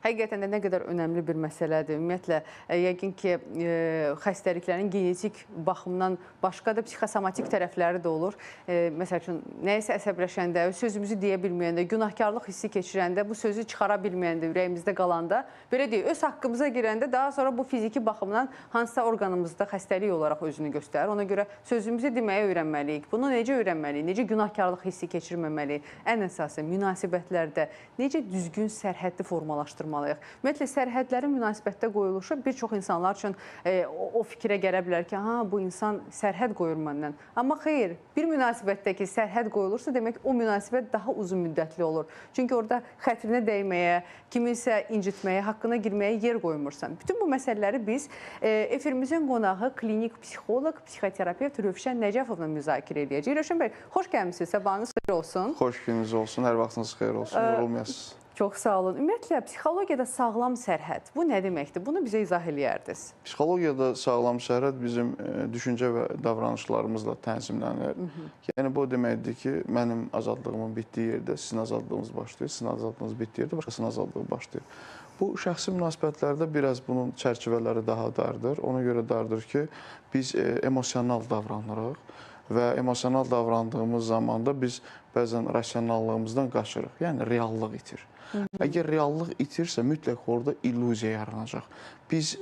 Həqiqətən də nə qədər önəmli bir məsələdir. Ümumiyyətlə, yəqin ki, xəstəliklərin genetik baxımdan başqa da psixosomatik tərəfləri də olur. Məsəl üçün, nəyəsə əsəbləşəndə, sözümüzü deyə bilməyəndə, günahkarlıq hissi keçirəndə, bu sözü çıxara bilməyəndə, ürəyimizdə qalanda, belə deyək, öz haqqımıza girəndə daha sonra bu fiziki baxımdan hansısa orqanımızda xəstəlik olaraq özünü göstərir. Ona görə sözümüzü deməyə öyrənməliyik. Bunu necə öyrənməliyik? Necə günahkarlıq hissi keçirməməliyik? Ən əsası münasibətlərdə necə düzgün sərhədli formalaşdırmalıyıq? Ümumiyyətlə, sərhədlərin münasibətdə qoyuluşu bir çox insanlar üçün o fikrə gələ bilər ki, bu insan sərhəd qoyur məndən. Amma xeyr, bir münasibətdəki sərhəd qoyulursa, demək o münasibət daha uzun müddətli olur. Çünki orada xətrinə dəyməyə, kiminsə incitməyə, haqqına girməyə yer qoymursan. Bütün bu məsələləri biz efirimizin qonağı klinik psixoloq, psixoterapevt Rövşən Nəcəfovla müzakirə edəcəyik. Rövşən bəy, xoş gəlmişsiniz, sabahınız xeyir olsun. Xoş gününüz olsun, hər vaxtınız xeyir olsun, yorulmayasınız. Çox sağ olun. Ümumiyyətlə, psixologiyada sağlam sərhəd, bu nə deməkdir? Bunu bizə izah eləyərdiniz. Psixologiyada sağlam sərhəd bizim düşüncə və davranışlarımızla tənzimlənir. Yəni, bu deməkdir ki, mənim azadlığımın bitdiyi yerdə sizin azadlığınız başlayır, sizin azadlığınız bitdiyi yerdə başqasının azadlığı başlayır. Bu, şəxsi münasibətlərdə biraz bunun çərçivələri daha dardır. Ona görə dardır ki, biz emosional davranırıq və emosional davrandığımız zamanda biz bəzən rasionallığımızdan qaçırıq, yəni reallıq itir. Əgər reallıq itirsə, mütləq orada illüziya yaranacaq. Biz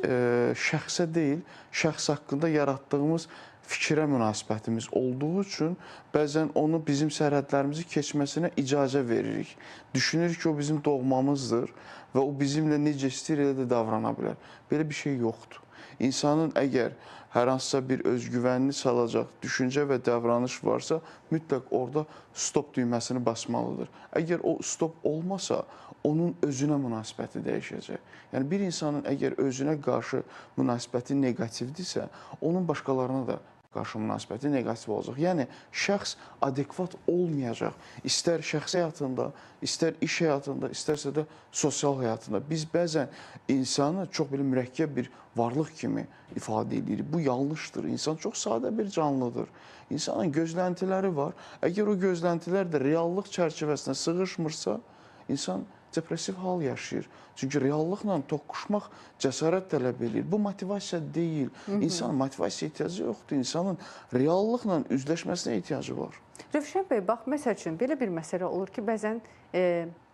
şəxsə deyil, şəxs haqqında yaratdığımız fikrə münasibətimiz olduğu üçün bəzən onu bizim sərhədlərimizi keçməsinə icazə veririk. Düşünürük ki, o bizim doğmamızdır və o bizimlə necə istəyir elə də davrana bilər. Belə bir şey yoxdur. İnsanın əgər hər hansısa bir özgüvənini salacaq düşüncə və davranış varsa, mütləq orada stop düyməsini basmalıdır. Əgər o stop olmasa, onun özünə münasibəti dəyişəcək. Yəni, bir insanın əgər özünə qarşı münasibəti negativdirsə, onun başqalarına da qarşı münasibəti negativ olacaq. Yəni, şəxs adekvat olmayacaq. İstər şəxsi həyatında, istər iş həyatında, istərsə də sosial həyatında. Biz bəzən insanı çox belə mürəkkəb bir varlıq kimi ifadə edirik. Bu yanlışdır. İnsan çox sadə bir canlıdır. İnsanın gözləntiləri var. Əgər o gözləntilər də reallıq çərçivəsinə sığışmırsa, insan depressiv hal yaşayır. Çünki reallıqla toqquşmaq cəsarət tələb edir. Bu motivasiya deyil. İnsanın motivasiya ehtiyacı yoxdur. İnsanın reallıqla üzləşməsinə ehtiyacı var. Rövşən bəy, bax, məsəl üçün, belə bir məsələ olur ki, bəzən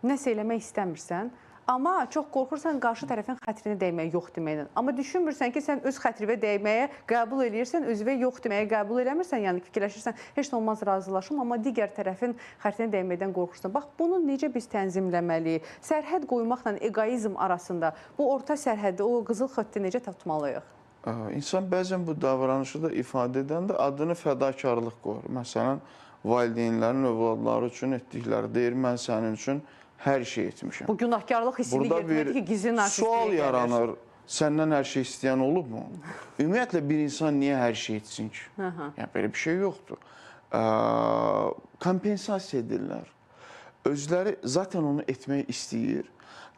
nəsə eləmək istəmirsən, amma çox qorxursan qarşı tərəfin xətrinə dəyməyə yox deməklə. Amma düşünmürsən ki, sən öz xətrivə dəyməyə qəbul edirsən, özünə yox deməyə qəbul eləmirsən, yəni fikirləşirsən, heç nə olmaz razılaşım, amma digər tərəfin xətrinə dəyməkdən qorxursan. Bax, bunu necə biz tənzimləməliyik? Sərhəd qoymaqla eqoizm arasında bu orta sərhəddə, o qızıl xətti necə tutmalıyıq? İnsan bəzən bu davranışı da ifadə edəndə adını fədakarlıq qoyur. Məsələn, valideynlərin övladları üçün etdikləri deyir, mən sənin üçün hər şey etmişəm. Bu günahkarlıq hissini getirmədi ki, gizli narsistliyə gəlir. Sual yaranır, səndən hər şey istəyən olubmu? Ümumiyyətlə, bir insan niyə hər şey etsin ki? Yəni, belə bir şey yoxdur. Kompensasiya edirlər. Özləri zaten onu etmək istəyir.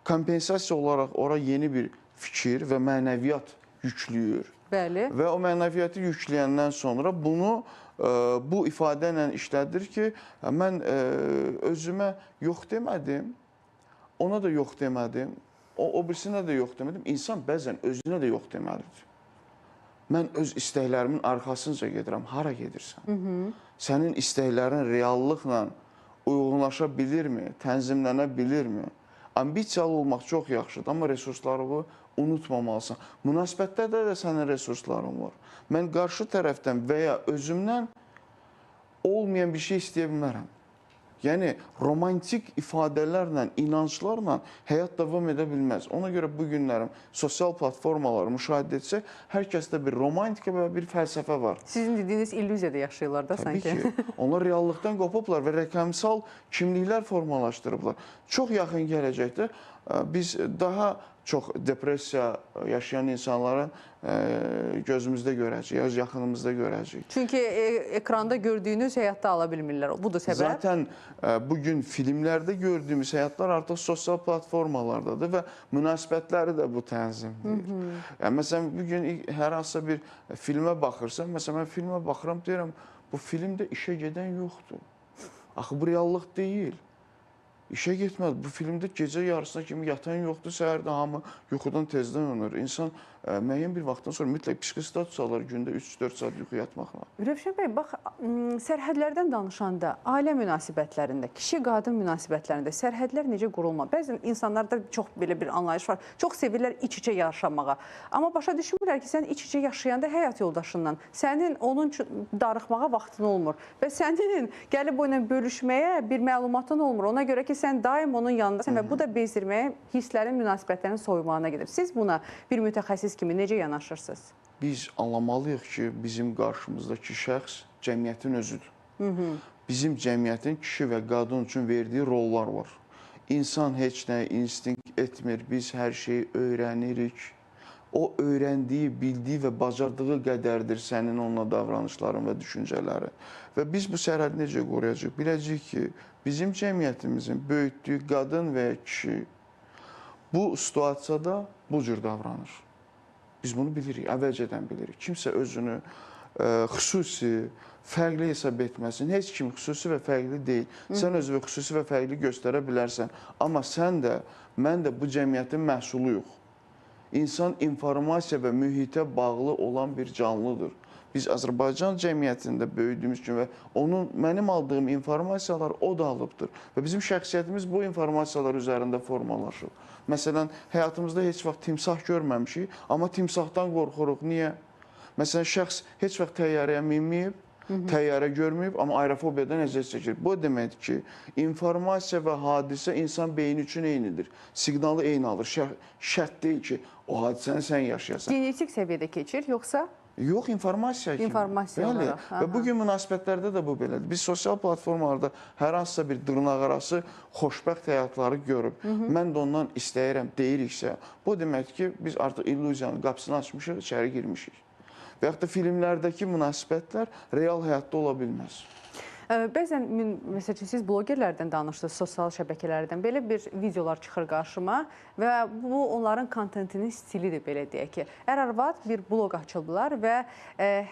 Kompensasiya olaraq ora yeni bir fikir və mənəviyyat yüklüyür. Bəli. Və o mənəviyyatı yükləyəndən sonra bunu bu ifadə ilə işlədir ki, mən özümə yox demədim, ona da yox demədim, o birisinə də yox demədim. İnsan bəzən özünə də yox deməlidir. Mən öz istəklərimin arxasınca gedirəm. Hara gedirsən? Sənin istəklərin reallıqla uyğunlaşa bilirmi? Tənzimlənə bilirmi? Ambisiyalı olmaq çox yaxşıdır, amma resurslarını unutmamalısan. Münasibətlərdə də sənin resursların var. Mən qarşı tərəfdən və ya özümdən olmayan bir şey istəyə bilmərəm. Yəni, romantik ifadələrlə, inanclarla həyat davam edə bilməz. Ona görə bu günlərim sosial platformaları müşahidə etsək, hər kəsdə bir romantika və bir fəlsəfə var. Sizin dediyiniz illüziyada yaşayırlar da sanki. Təbii ki, onlar reallıqdan qopublar və rəqəmsal kimliklər formalaşdırıblar. Çox yaxın gələcəkdə biz daha çox depressiya yaşayan insanların gözümüzdə görəcəyik, öz yaxınımızda görəcəyik. Çünki ekranda gördüyünüz həyatda ala bilmirlər. Budur səbəb. Zaten bugün filmlərdə gördüyümüz həyatlar artıq sosial platformalardadır və münasibətləri də bu tənzimləyir. Yəni, məsələn, bugün hər hansısa bir filmə baxırsan, məsələn, mən filmə baxıram, deyirəm, bu filmdə işə gedən yoxdur. Axı, bu reallıq deyil. İşə getməz. Bu filmdə gecə yarısına kimi yatan yoxdur, səhərdə hamı yuxudan tezdən uyanır. İnsan müəyyən bir vaxtdan sonra mütləq psixi status alır gündə 3-4 saat yuxu yatmaqla. Rövşən bəy, bax, sərhədlərdən danışanda ailə münasibətlərində, kişi-qadın münasibətlərində sərhədlər necə qurulmalı? Bəzən insanlarda çox belə bir anlayış var. Çox sevirlər iç-içə yaşamağa. Amma başa düşmürlər ki, sən iç-içə yaşayanda həyat yoldaşından sənin onun üçün darıxmağa vaxtın olmur və sənin gəlib o ilə bölüşməyə bir məlumatın olmur. Ona görə ki, sən daim onun yanındasan və bu da bezdirməyə, hisslərin, münasibətlərin soyumağına gedir. Siz buna bir mütəxəssis kimi necə yanaşırsınız? Biz anlamalıyıq ki, bizim qarşımızdakı şəxs cəmiyyətin özüdür. Bizim cəmiyyətin kişi və qadın üçün verdiyi rollar var. İnsan heç nəyi instinkt etmir, biz hər şeyi öyrənirik. O öyrəndiyi, bildiyi və bacardığı qədərdir sənin onunla davranışların və düşüncələrin. Və biz bu sərhədi necə qoruyacaq? Biləcəyik ki, bizim cəmiyyətimizin böyütdüyü qadın və ya kişi bu situasiyada bu cür davranır. Biz bunu bilirik, əvvəlcədən bilirik. Kimsə özünü xüsusi, fərqli hesab etməsin. Heç kim xüsusi və fərqli deyil. Sən özünü xüsusi və fərqli göstərə bilərsən. Amma sən də, mən də bu cəmiyyətin məhsuluyuq. İnsan informasiya və mühitə bağlı olan bir canlıdır. Biz Azərbaycan cəmiyyətində böyüdüyümüz üçün və mənim aldığım informasiyalar o da alıbdır. Və bizim şəxsiyyətimiz bu informasiyalar üzərində formalaşır. Məsələn, həyatımızda heç vaxt timsah görməmişik, amma timsahdan qorxuruq. Niyə? Məsələn, şəxs heç vaxt təyyarəyə minməyib, təyyarə görməyib, amma aerofobiyadan əziyyət çəkir. Bu deməkdir ki, informasiya və hadisə insan beyni üçün eynidir. Siqnalı eyni alır. Şərt deyil ki, o hadisəni sən yaşayasan. Genetik səviyyədə keçir, yoxsa? Yox, informasiya kimi. İnformasiya olaraq. Və bugün münasibətlərdə də bu belədir. Biz sosial platformalarda hər hansısa bir dırnaqarası xoşbəxt həyatları görüb, mən də ondan istəyirəm deyiriksə, bu deməkdir ki, biz artıq illüziyanın qapısını açmışıq, içəri girmişik. Və yaxud da filmlərdəki münasibətlər real həyatda ola bilməz. Bəzən, məsələn, siz blogerlərdən danışdınız, sosial şəbəkələrdən. Belə bir videolar çıxır qarşıma və bu onların kontentinin stilidir, belə deyək ki. Ər-arvad bir bloq açıldılar və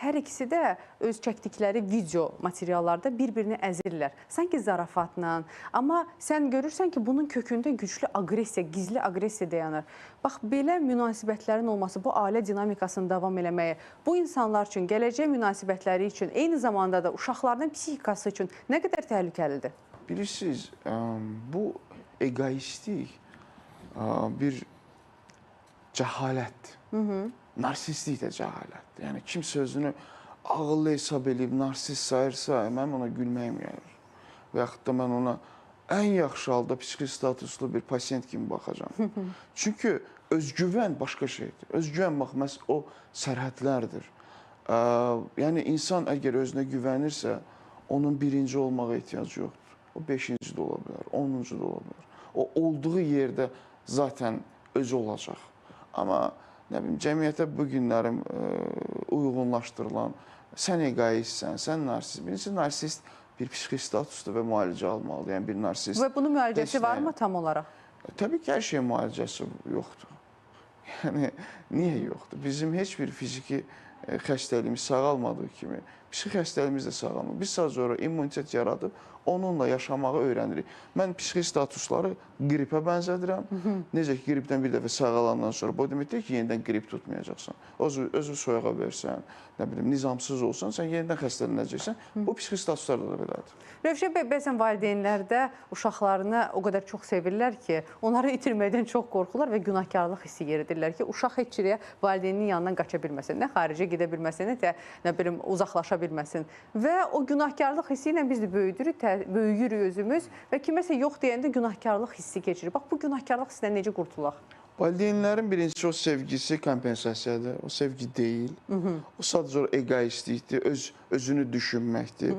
hər ikisi də öz çəkdikləri video materiallarda bir-birini əzirlər. Sanki zarafatla. Amma sən görürsən ki, bunun kökündə güclü aqressiya, gizli aqressiya dayanır. Bax, belə münasibətlərin olması, bu ailə dinamikasını davam eləməyə, bu insanlar üçün, gələcək münasibətləri üçün, eyni zamanda da uşaqlarının psixikası üçün nə qədər təhlükəlidir? Bilirsiniz, bu egoistlik bir cəhalətdir. Narsistlik də cəhalətdir. Yəni, kimsə özünü ağıllı hesab edib, narsist sayırsa, mən ona gülməyim gəlir. Və yaxud da mən ona ən yaxşı halda psixi statuslu bir pasiyent kimi baxacam. Çünki özgüvən başqa şeydir. Özgüvən, bax, məhz o sərhədlərdir. Yəni, insan əgər özünə güvənirsə, onun birinci olmağa ehtiyacı yoxdur. O 5-ci də ola bilər, 10-cu da ola bilər. O, olduğu yerdə zaten özü olacaq. Amma, nə bilim, cəmiyyətə bu günlərim uyğunlaşdırılan, sən egoistsən, sən narsist. Birincisi, narsist bir psixi statusdur və müalicə almalıdır. Yəni, bir narsist... Və bunun müalicəsi varmı tam olaraq? Təbii ki, hər şeyin müalicəsi yoxdur. Yəni, niyə yoxdur? Bizim heç bir fiziki xəstəliyimiz sağalmadığı kimi, psixi xəstəliyimiz də sağalmır. Biz sadəcə olaraq immunitet yaradıb, onunla yaşamağı öyrənirik. Mən psixi statusları qripə bənzədirəm. Necə ki, qripdən bir dəfə sağalandan sonra, bu demək deyil ki, yenidən qrip tutmayacaqsan. Özü soyağa versən, nə bilim, nizamsız olsan, sən yenidən xəstələnəcəksən. Bu psixi statuslarda da belədir. Rövşən bəy, bəzən valideynlər də uşaqlarını o qədər çox sevirlər ki, onları itirməkdən çox qorxurlar və günahkarlıq hissi yeridirlər ki, uşaq heç yerə valideynin yanından qaça bilməsin, nə xaricə gedə bilməsin, nə bilim, uzaqlaşa bilməsin. Və o günahkarlıq hissi ilə biz də böyüyürük özümüz və kiməsə yox deyəndə günahkarlıq hissi keçirir. Bax, bu günahkarlıq hissindən necə qurtulaq? Valideynlərin birincisi o sevgisi kompensasiyadır, o sevgi deyil. O sadəcə o egoistlikdir, özünü düşünməkdir.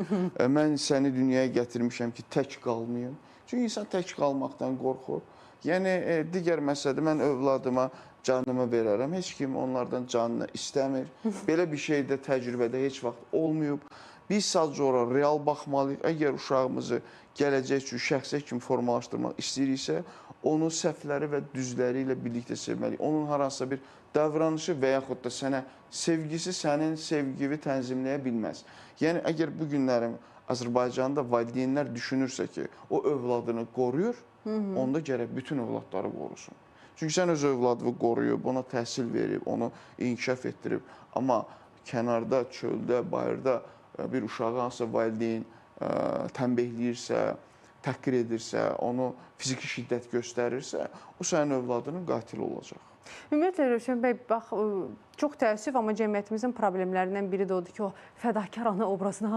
Mən səni dünyaya gətirmişəm ki, tək qalmayım. Çünki insan tək qalmaqdan qorxur. Yəni, digər məsələdə mən övladıma canımı verərəm, heç kim onlardan canını istəmir. Belə bir şey də təcrübədə heç vaxt olmayıb. Biz sadəcə ora real baxmalıyıq. Əgər uşağımızı gələcək üçün şəxsiyyət kimi formalaşdırmaq istəyiriksə, onun səhvləri və düzləri ilə birlikdə sevməliyik. Onun haransa bir davranışı və yaxud da sənə sevgisi sənin sevgini tənzimləyə bilməz. Yəni, əgər bu günlərim Azərbaycanda valideynlər düşünürsə ki, o övladını qoruyur, onda gərək bütün övladları qorusun. Çünki sən öz övladını qoruyub, ona təhsil verib, onu inkişaf etdirib, amma kənarda, çöldə, bayırda bir uşağı hansısa valideyn tənbihləyirsə, təhqir edirsə, onu fiziki şiddət göstərirsə, o sənin övladının qatili olacaq. Ümumiyyətlə, Rövşən bəy, bax, çox təəssüf, amma cəmiyyətimizin problemlərindən biri də odur ki, o fədakar ana obrazını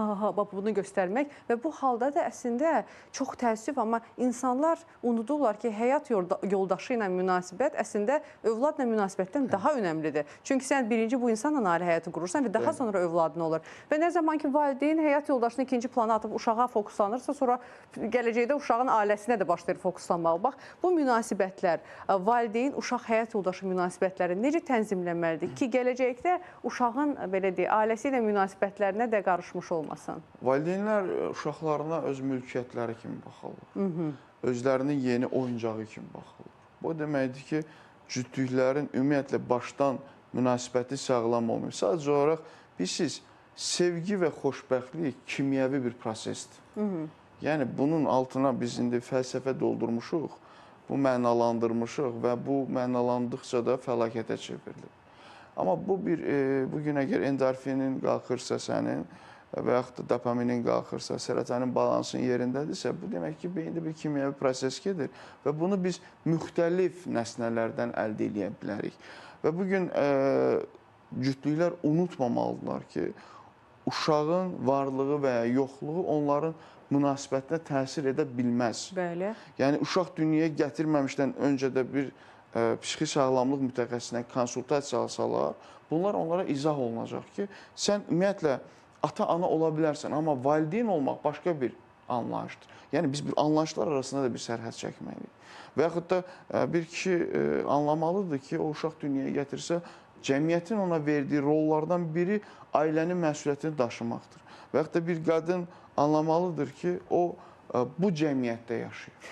bunu göstərmək və bu halda da əslində çox təəssüf, amma insanlar unudurlar ki, həyat yoldaşı ilə münasibət əslində övladla münasibətdən daha önəmlidir. Çünki sən birinci bu insanla ailə həyatı qurursan və daha sonra övladın olur. Və nə zaman ki, valideyn həyat yoldaşını ikinci plana atıb uşağa fokuslanırsa, sonra gələcəkdə uşağın ailəsinə də başlayır fokuslanmağa. Bax, bu münasibətlər, valideyn, uşaq həyat yoldaşı münasibətləri necə tənzimlənməlidir ki, gələcəkdə uşağın belə deyək, ailəsi ilə münasibətlərinə də qarışmış olmasın? Valideynlər uşaqlarına öz mülkiyyətləri kimi baxırlar. Özlərinin yeni oyuncağı kimi baxırlar. Bu deməkdir ki, cütlüklərin ümumiyyətlə başdan münasibəti sağlam olmuyor. Sadəcə olaraq bilirsiniz, sevgi və xoşbəxtlik kimyəvi bir prosesdir. Yəni bunun altına biz indi fəlsəfə doldurmuşuq, bu mənalandırmışıq və bu mənalandıqca da fəlakətə çevrilir. Amma bugün əgər endorfinin qalxırsa sənin və yaxud da dopaminin qalxırsa, serotonin balansın yerindədirsə, bu demək ki, beyində bir kimyəvi proses gedir və bunu biz müxtəlif nəsnələrdən əldə edə bilərik. Və bugün cütlüklər unutmamalıdırlar ki, uşağın varlığı və ya yoxluğu onların münasibətinə təsir edə bilməz. Bəli. Yəni, uşaq dünyaya gətirməmişdən öncə də bir psixi sağlamlıq mütəxəssisinə konsultasiya alsalar, bunlar onlara izah olunacaq ki, sən ümumiyyətlə ata-ana ola bilərsən, amma valideyn olmaq başqa bir anlayışdır. Yəni, biz bir anlayışlar arasında da bir sərhəd çəkməliyik. Və yaxud da bir kişi anlamalıdır ki, o uşaq dünyaya gətirsə, cəmiyyətin ona verdiyi rollardan biri ailənin məsuliyyətini daşımaqdır. Və yaxud da bir qadın anlamalıdır ki, o bu cəmiyyətdə yaşayır.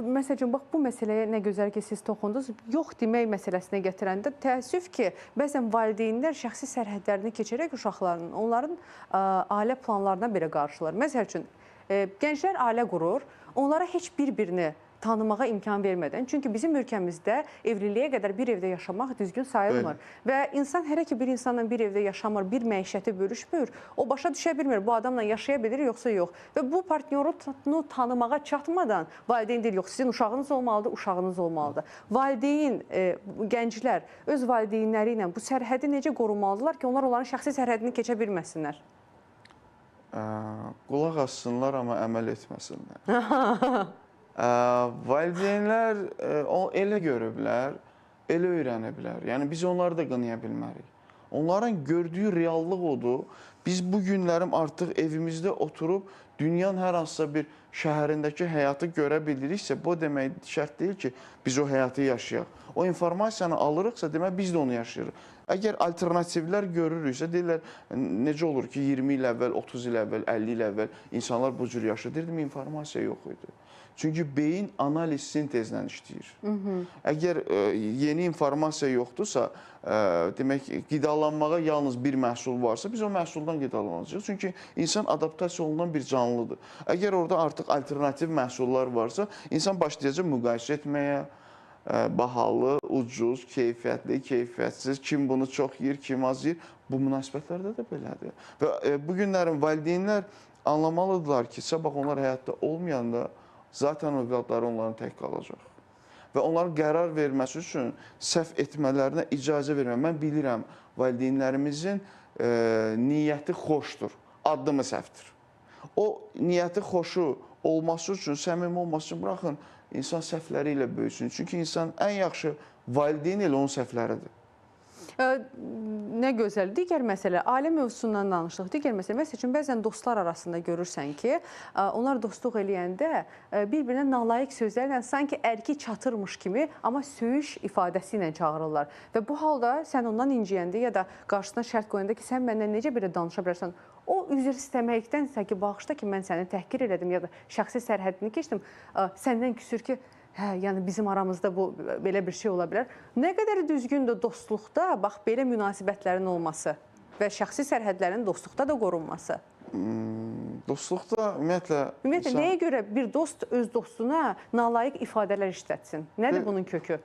Məsələn, bax, bu məsələyə nə gözəl ki, siz toxundunuz. Yox demək məsələsinə gətirəndə təəssüf ki, bəzən valideynlər şəxsi sərhədlərini keçərək uşaqlarının, onların ailə planlarına belə qarşılar. Məsəl üçün, gənclər ailə qurur, onlara heç bir-birini tanımağa imkan vermədən. Çünki bizim ölkəmizdə evliliyə qədər bir evdə yaşamaq düzgün sayılmır. Və insan hər iki bir insanla bir evdə yaşamır, bir məişəti bölüşmür. O başa düşə bilmir, bu adamla yaşaya bilir, yoxsa yox. Və bu partnyorunu tanımağa çatmadan valideyn deyir, yox, sizin uşağınız olmalıdır, uşağınız olmalıdır. Valideyn, gənclər öz valideynləri ilə bu sərhədi necə qorumalıdırlar ki, onlar onların şəxsi sərhədini keçə bilməsinlər? Qulaq assınlar, amma əməl etməsinlər. Valideynlər elə görüblər, elə öyrəniblər. Yəni, biz onları da qınaya bilmərik. Onların gördüyü reallıq odur. Biz bu günlərim artıq evimizdə oturub dünyanın hər hansısa bir şəhərindəki həyatı görə biliriksə, bu demək şərt deyil ki, biz o həyatı yaşayaq. O informasiyanı alırıqsa, demək biz də onu yaşayırıq. Əgər alternativlər görürüksə, deyirlər, necə olur ki, 20 il əvvəl, 30 il əvvəl, 50 il əvvəl insanlar bu cür yaşayır. Deyirdim, informasiya yox idi. Çünki beyin analiz sintezlə işləyir. Əgər yeni informasiya yoxdursa, demək, qidalanmağa yalnız bir məhsul varsa, biz o məhsuldan qidalanacağıq. Çünki insan adaptasiya olunan bir canlıdır. Əgər orada artıq alternativ məhsullar varsa, insan başlayacaq müqayisə etməyə, bahalı, ucuz, keyfiyyətli, keyfiyyətsiz, kim bunu çox yeyir, kim az yeyir. Bu münasibətlərdə də belədir. Və bu günlərin valideynlər anlamalıdırlar ki, sabah onlar həyatda olmayanda zaten övladları onların tək qalacaq. Və onların qərar verməsi üçün səhv etmələrinə icazə vermək. Mən bilirəm, valideynlərimizin niyyəti xoşdur, addımı səhvdir. O niyyəti xoşu olması üçün, səmimi olması üçün buraxın, insan səhvləri ilə böyüsün. Çünki insan ən yaxşı valideyn elə onun səhvləridir. Nə gözəl. Digər məsələ, ailə mövzusundan danışdıq. Digər məsələ, məsəl üçün, bəzən dostlar arasında görürsən ki, onlar dostluq eləyəndə bir-birinə nalayiq sözlərlə sanki ərki çatırmış kimi, amma söyüş ifadəsi ilə çağırırlar. Və bu halda sən ondan inciyəndə ya da qarşısına şərt qoyanda ki, sən məndən necə belə danışa bilərsən, o üzr istəməkdənsə ki, bağışda ki, mən səni təhqir elədim ya da şəxsi sərhədini keçdim, səndən küsür ki, hə, yəni bizim aramızda bu belə bir şey ola bilər. Nə qədər düzgündür dostluqda, bax, belə münasibətlərin olması və şəxsi sərhədlərin dostluqda da qorunması? Dostluqda ümumiyyətlə Ümumiyyətlə, nəyə görə bir dost öz dostuna nalayiq ifadələr işlətsin? Nədir bunun kökü?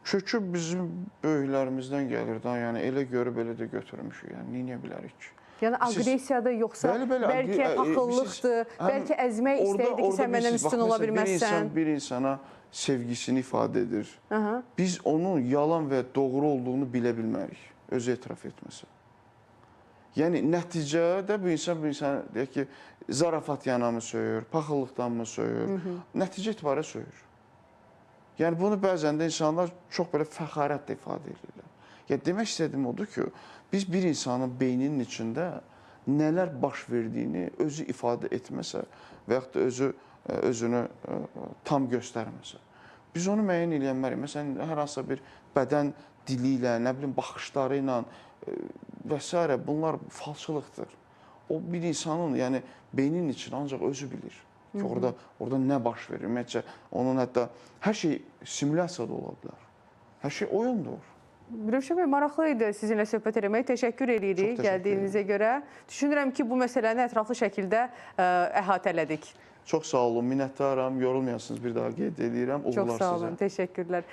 kökü bizim böyüklərimizdən gəlir da, yəni elə görüb elə də götürmüşük. Yəni niyə bilərik ki? Yəni aqressiyadır, yoxsa bəlkə paxıllıqdır, bəlkə əzmək istəyirdi ki, sən məndən üstün ola bilməzsən. Bir insana sevgisini ifadə edir. Biz onun yalan və doğru olduğunu bilə bilmərik, özü etiraf etməsə. Yəni nəticədə bu insan deyək ki, zarafat yanamı söyür, paxıllıqdan mı söyür, nəticə etibarə söyür. Yəni bunu bəzən də insanlar çox belə fəxarətlə ifadə edirlər. Yəni demək istədiyim odur ki, biz bir insanın beyninin içində nələr baş verdiyini özü ifadə etməsə və yaxud da özünü tam göstərməsə, biz onu müəyyən edə bilmərik. Məsələn, hər hansısa bir bədən dili ilə, nə bilim, baxışları ilə və s. bunlar falçılıqdır. O bir insanın, yəni beyninin içini ancaq özü bilir ki, orada nə baş verir. Ümumiyyətcə, onun hətta hər şey simulyasiyada ola bilər. Hər şey oyundur. Rövşən bəy, maraqlı idi sizinlə söhbət etmək. Təşəkkür edirik gəldiyinizə görə. Düşünürəm ki, bu məsələni ətraflı şəkildə əhatələdik. Çox sağ olun, minnətdaram. Yorulmayasınız, bir daha qeyd edirəm. Çox sağ olun, təşəkkürlər.